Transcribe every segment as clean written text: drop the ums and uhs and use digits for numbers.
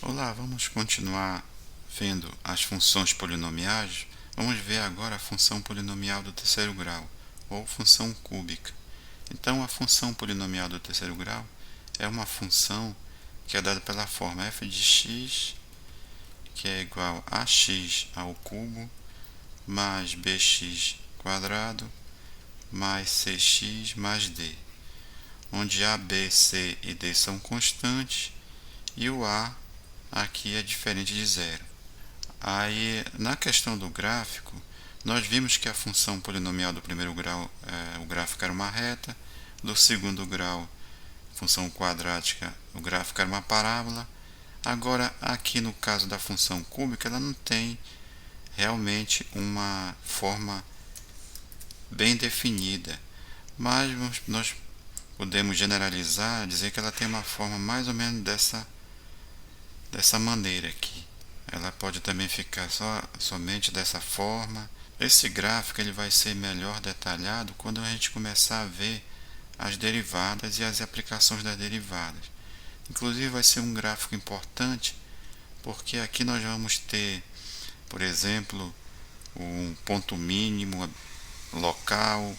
Olá, vamos continuar vendo as funções polinomiais. Vamos ver agora a função polinomial do terceiro grau, ou função cúbica. Então, a função polinomial do terceiro grau é uma função que é dada pela forma f de x, que é igual a x ao cubo, mais bx quadrado, mais cx mais d, onde a, b, c e d são constantes e o a aqui é diferente de zero. Aí, na questão do gráfico, nós vimos que a função polinomial do primeiro grau, o gráfico era uma reta, do segundo grau, função quadrática, o gráfico era uma parábola. Agora, aqui no caso da função cúbica, ela não tem realmente uma forma bem definida, mas nós podemos generalizar, dizer que ela tem uma forma mais ou menos dessa maneira aqui. Ela pode também ficar somente dessa forma. Esse gráfico ele vai ser melhor detalhado quando a gente começar a ver as derivadas e as aplicações das derivadas. Inclusive vai ser um gráfico importante, porque aqui nós vamos ter, por exemplo, um ponto mínimo local,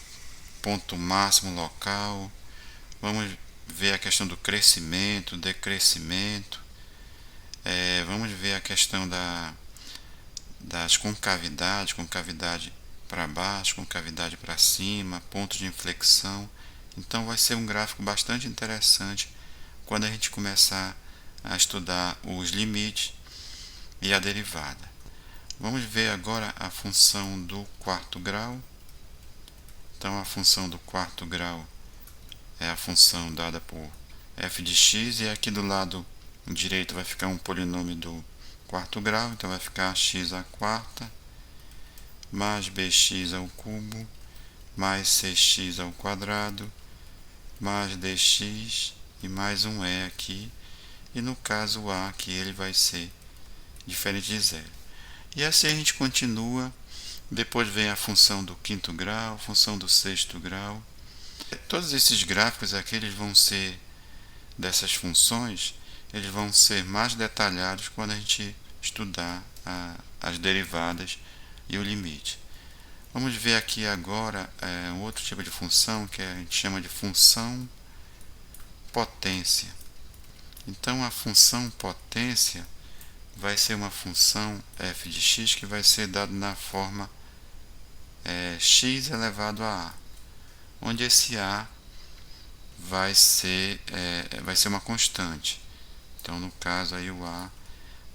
ponto máximo local. Vamos ver a questão do crescimento, decrescimento. Vamos ver a questão das concavidades, concavidade para baixo, concavidade para cima, pontos de inflexão. Então vai ser um gráfico bastante interessante quando a gente começar a estudar os limites e a derivada. Vamos ver agora a função do quarto grau. Então a função do quarto grau é a função dada por f de x, e aqui do lado direito vai ficar um polinômio do quarto grau, então vai ficar x à quarta, mais bx ao cubo, mais cx ao quadrado, mais dx e mais um e aqui, e no caso o a aqui ele vai ser diferente de zero. E assim a gente continua, depois vem a função do quinto grau, função do sexto grau. Todos esses gráficos aqui eles vão ser dessas funções, eles vão ser mais detalhados quando a gente estudar as derivadas e o limite. Vamos ver aqui agora um outro tipo de função que a gente chama de função potência. Então a função potência vai ser uma função f de x que vai ser dada na forma x elevado a, onde esse a vai ser uma constante. Então, no caso, aí o a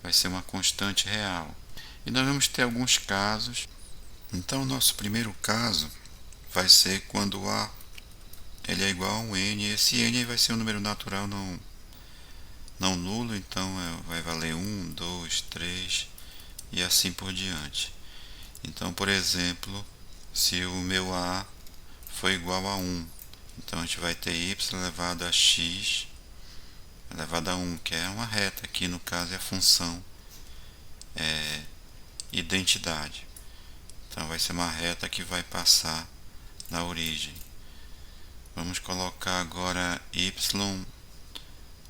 vai ser uma constante real. E nós vamos ter alguns casos. Então, o nosso primeiro caso vai ser quando o a ele é igual a um n. E esse n vai ser um número natural não nulo, então vai valer 1, 2, 3 e assim por diante. Então, por exemplo, se o meu a for igual a 1, então a gente vai ter y elevado a x elevado a 1, que é uma reta, aqui no caso é a função identidade. Então vai ser uma reta que vai passar na origem. Vamos colocar agora y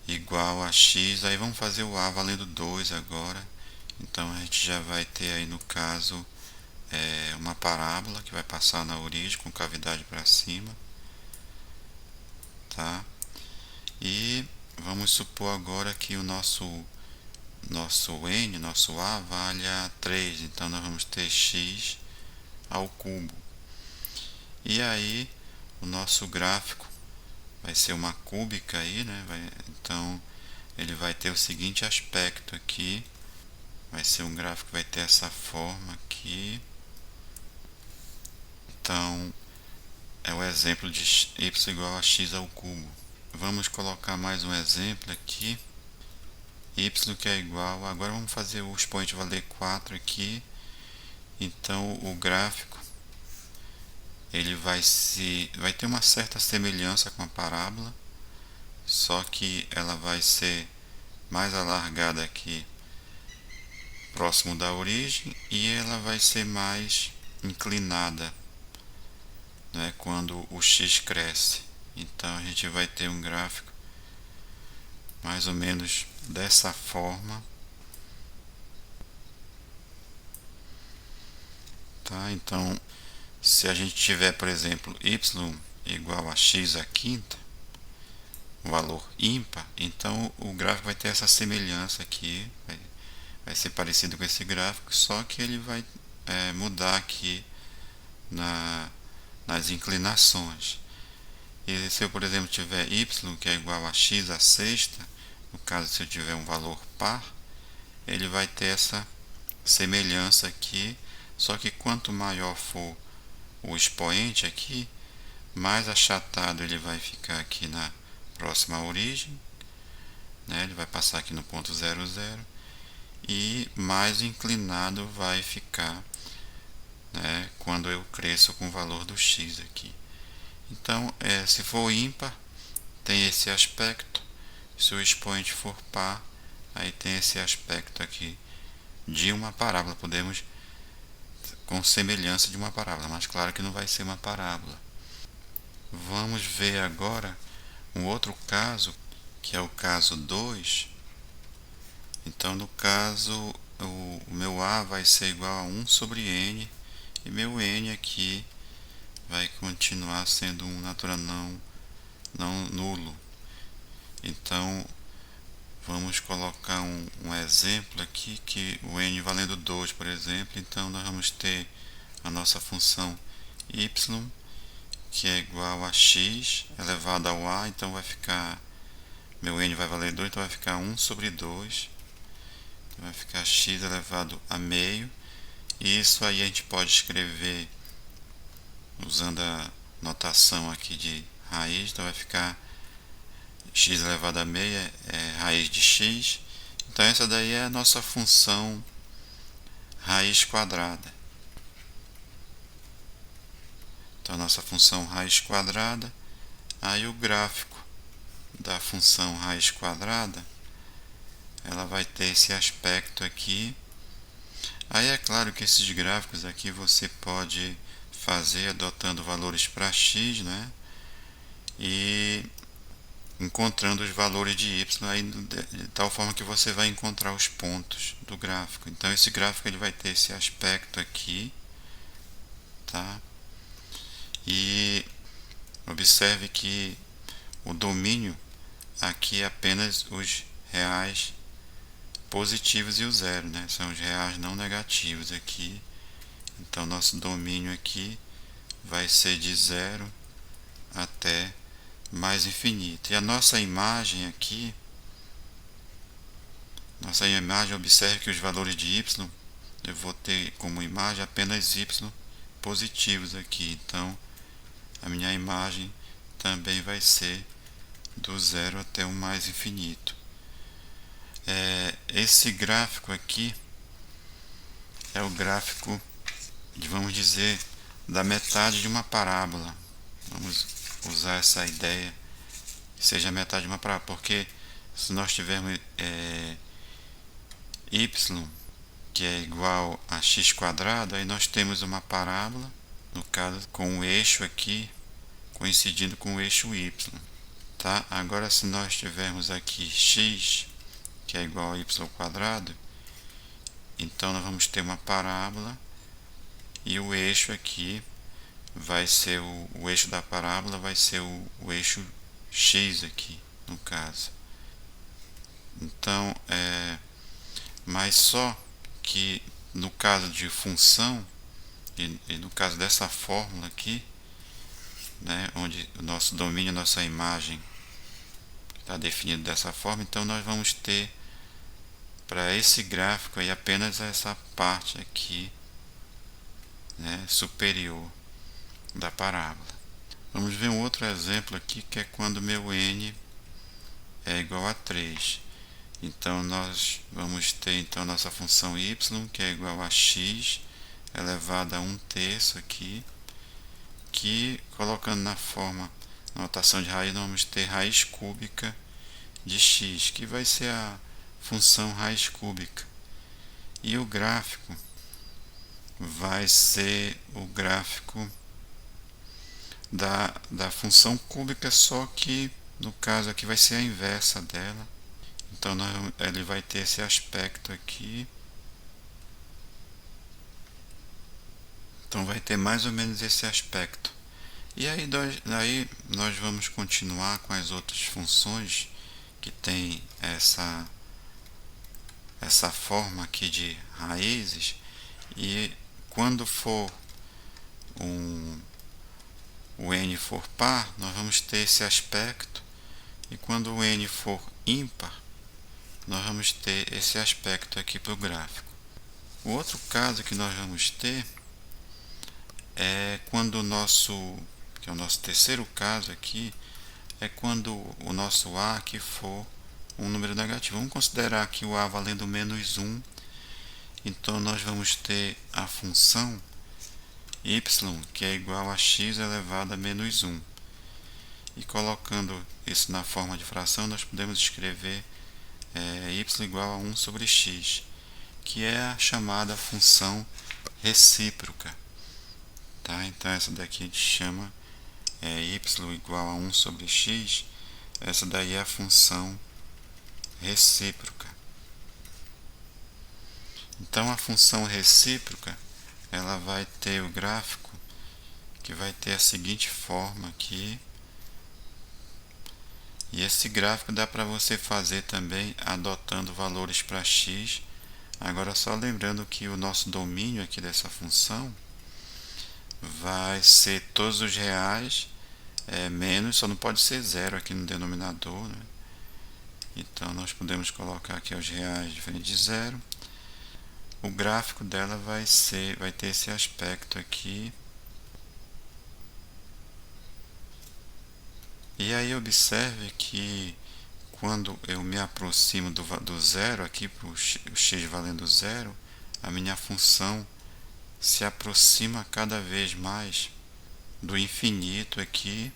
igual a x, aí vamos fazer o a valendo 2 agora. Então a gente já vai ter aí no caso uma parábola que vai passar na origem com cavidade para cima, tá? E vamos supor agora que o nosso n, nosso a, valha 3, então nós vamos ter x ao cubo. E aí o nosso gráfico vai ser uma cúbica aí, né? Então ele vai ter o seguinte aspecto aqui, vai ser um gráfico que vai ter essa forma aqui. Então é o exemplo de y igual a x ao cubo. Vamos colocar mais um exemplo aqui, y que é igual, agora vamos fazer o expoente valer 4 aqui. Então o gráfico ele vai ter uma certa semelhança com a parábola, só que ela vai ser mais alargada aqui próximo da origem, e ela vai ser mais inclinada, né, quando o x cresce. Então a gente vai ter um gráfico mais ou menos dessa forma, tá? Então, se a gente tiver, por exemplo, y igual a x à quinta, um valor ímpar, então o gráfico vai ter essa semelhança aqui, vai ser parecido com esse gráfico, só que ele vai mudar aqui nas inclinações. E se eu, por exemplo, tiver y que é igual a x à sexta, no caso se eu tiver um valor par, ele vai ter essa semelhança aqui, só que quanto maior for o expoente aqui, mais achatado ele vai ficar aqui na próxima origem, né? Ele vai passar aqui no ponto 0, 0, e mais inclinado vai ficar, né, quando eu cresço com o valor do x aqui. Então, se for ímpar, tem esse aspecto. Se o expoente for par, aí tem esse aspecto aqui de uma parábola. Podemos com semelhança de uma parábola, mas claro que não vai ser uma parábola. Vamos ver agora um outro caso, que é o caso 2. Então, no caso, o meu A vai ser igual a 1 sobre n, e meu n aqui vai continuar sendo um natural não nulo. Então, vamos colocar um exemplo aqui, que o n valendo 2, por exemplo. Então, nós vamos ter a nossa função y, que é igual a x elevado ao a. Então, vai ficar, meu n vai valer 2, então vai ficar 1 sobre 2. Então, vai ficar x elevado a meio. E isso aí a gente pode escrever usando a notação aqui de raiz. Então, vai ficar x elevado a meia é raiz de x. Então essa daí é a nossa função raiz quadrada. Então a nossa função raiz quadrada, aí o gráfico da função raiz quadrada, ela vai ter esse aspecto aqui. Aí é claro que esses gráficos aqui você pode fazer adotando valores para x, né? E encontrando os valores de y aí, de tal forma que você vai encontrar os pontos do gráfico. Então esse gráfico ele vai ter esse aspecto aqui, tá? E observe que o domínio aqui é apenas os reais positivos e o zero, né? São os reais não negativos aqui. Então nosso domínio aqui vai ser de 0 até mais infinito. E a nossa imagem aqui, observe que os valores de y, eu vou ter como imagem apenas y positivos aqui. Então, a minha imagem também vai ser do 0 até o mais infinito. Esse gráfico aqui é o gráfico, vamos dizer, da metade de uma parábola. Vamos usar essa ideia, que seja a metade de uma parábola, porque se nós tivermos y, que é igual a x quadrado, aí nós temos uma parábola, no caso, com o eixo aqui coincidindo com o eixo y. Tá? Agora, se nós tivermos aqui x, que é igual a y quadrado, então nós vamos ter uma parábola e o eixo aqui vai ser o eixo da parábola vai ser o eixo x aqui, no caso. Então, mas só que no caso de função, e no caso dessa fórmula aqui, né, onde o nosso domínio, a nossa imagem está definido dessa forma, então nós vamos ter para esse gráfico aí apenas essa parte aqui, né, superior da parábola. Vamos ver um outro exemplo aqui, que é quando meu n é igual a 3. Então nós vamos ter então nossa função y, que é igual a x elevado a 1/3 aqui, que colocando na forma, na notação de raiz, nós vamos ter raiz cúbica de x, que vai ser a função raiz cúbica. E o gráfico vai ser o gráfico da função cúbica, só que no caso aqui vai ser a inversa dela. Então ele vai ter esse aspecto aqui, Então vai ter mais ou menos esse aspecto. E aí nós vamos continuar com as outras funções que tem essa forma aqui de raízes, e quando for o n for par, nós vamos ter esse aspecto, e quando o n for ímpar, nós vamos ter esse aspecto aqui para o gráfico. O outro caso que nós vamos ter é quando que é o nosso terceiro caso aqui, é quando o nosso a aqui for um número negativo. Vamos considerar aqui o a valendo menos 1. Então nós vamos ter a função y, que é igual a x elevado a menos 1. E colocando isso na forma de fração, nós podemos escrever y igual a 1 sobre x, que é a chamada função recíproca. Tá? Então essa daqui a gente chama y igual a 1 sobre x. Essa daí é a função recíproca. Então a função recíproca, ela vai ter o gráfico que vai ter a seguinte forma aqui. E esse gráfico dá para você fazer também adotando valores para x. Agora só lembrando que o nosso domínio aqui dessa função vai ser todos os reais menos, só não pode ser zero aqui no denominador, né? Então nós podemos colocar aqui os reais diferente de zero. O gráfico dela vai ter esse aspecto aqui. E aí observe que quando eu me aproximo do zero aqui para o x valendo zero, a minha função se aproxima cada vez mais do infinito aqui.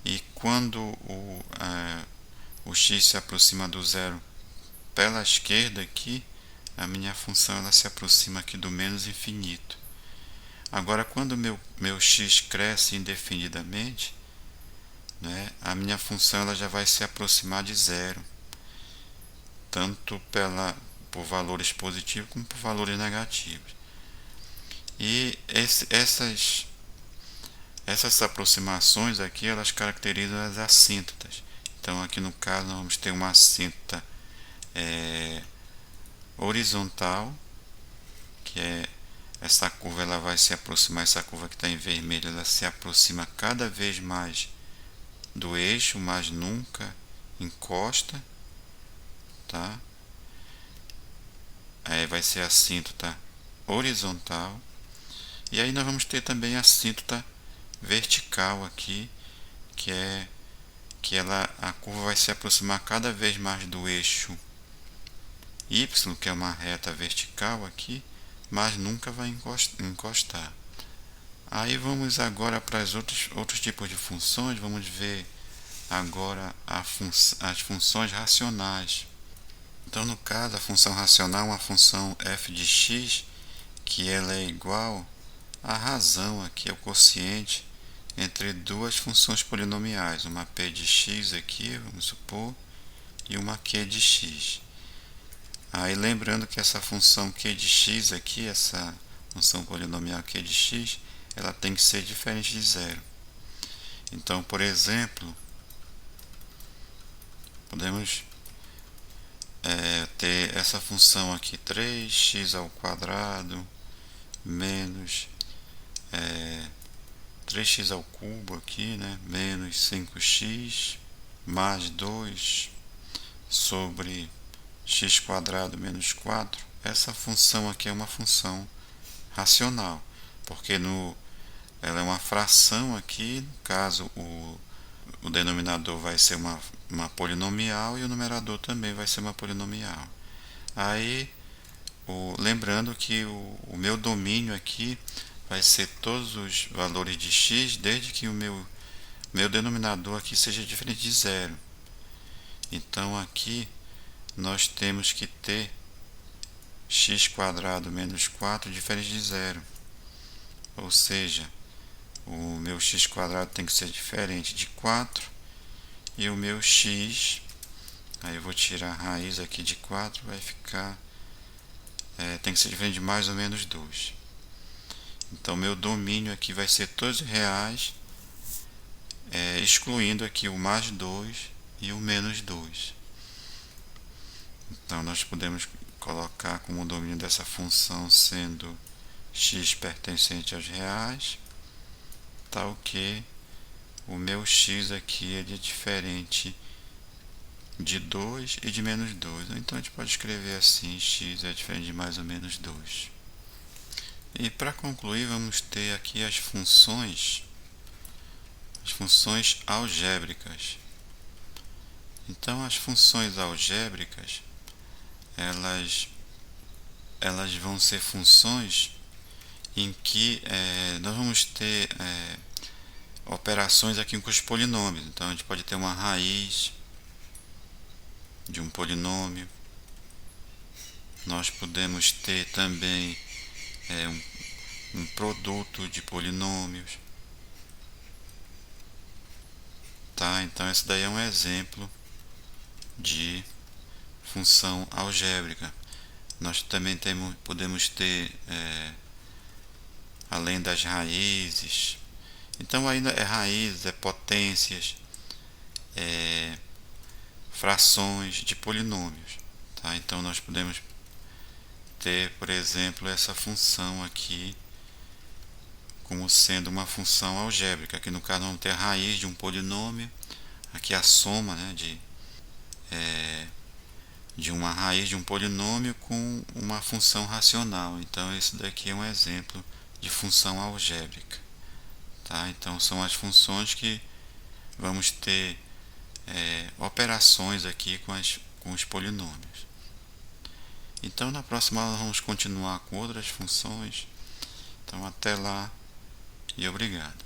E quando o x se aproxima do zero pela esquerda aqui, a minha função ela se aproxima aqui do menos infinito. Agora, quando meu x cresce indefinidamente, né, a minha função ela já vai se aproximar de zero, tanto por valores positivos como por valores negativos. E essas aproximações aqui, elas caracterizam as assíntotas. Então aqui no caso nós vamos ter uma assíntota horizontal, que é essa curva, ela vai se aproximar, essa curva que está em vermelho, ela se aproxima cada vez mais do eixo, mas nunca encosta, tá? Aí vai ser a assíntota horizontal. E aí nós vamos ter também a assíntota vertical aqui, que a curva vai se aproximar cada vez mais do eixo y, que é uma reta vertical aqui, mas nunca vai encostar. Aí vamos agora para outros tipos de funções. Vamos ver agora as funções racionais. Então, no caso, a função racional é uma função f de x, que ela é igual à razão, aqui é o quociente, entre duas funções polinomiais, uma p de x aqui, vamos supor, e uma q de x. Aí lembrando que essa função q de x aqui, essa função polinomial q de x, ela tem que ser diferente de zero. Então, por exemplo, podemos ter essa função aqui, 3x ao quadrado menos 3x ao cubo aqui, né, menos 5x mais 2 sobre x quadrado menos 4. Essa função aqui é uma função racional, porque ela é uma fração aqui. No caso, o denominador vai ser uma polinomial e o numerador também vai ser uma polinomial. Aí, lembrando que o meu domínio aqui vai ser todos os valores de x, desde que o meu denominador aqui seja diferente de zero. Então aqui nós temos que ter x quadrado menos 4 diferente de zero. Ou seja, o meu x quadrado tem que ser diferente de 4 e o meu x, aí eu vou tirar a raiz aqui de 4, vai ficar, tem que ser diferente de mais ou menos 2. Então, meu domínio aqui vai ser todos reais, excluindo aqui o mais 2 e o menos 2. Então, nós podemos colocar como domínio dessa função sendo x pertencente aos reais, tal que o meu x aqui é diferente de 2 e de menos 2. Então, a gente pode escrever assim, x é diferente de mais ou menos 2. E para concluir, vamos ter aqui as funções algébricas. Então, as funções algébricas, elas vão ser funções em que nós vamos ter operações aqui com os polinômios. Então, a gente pode ter uma raiz de um polinômio. Nós podemos ter também um produto de polinômios. Tá? Então, esse daí é um exemplo de função algébrica. Nós também podemos ter, além das raízes, então ainda é raízes, potências, frações de polinômios. Tá? Então, nós podemos ter, por exemplo, essa função aqui como sendo uma função algébrica. Aqui no caso vamos ter a raiz de um polinômio, aqui a soma, né, de uma raiz de um polinômio com uma função racional. Então esse daqui é um exemplo de função algébrica. Tá? Então são as funções que vamos ter operações aqui com os polinômios. Então na próxima aula vamos continuar com outras funções. Então até lá e obrigado.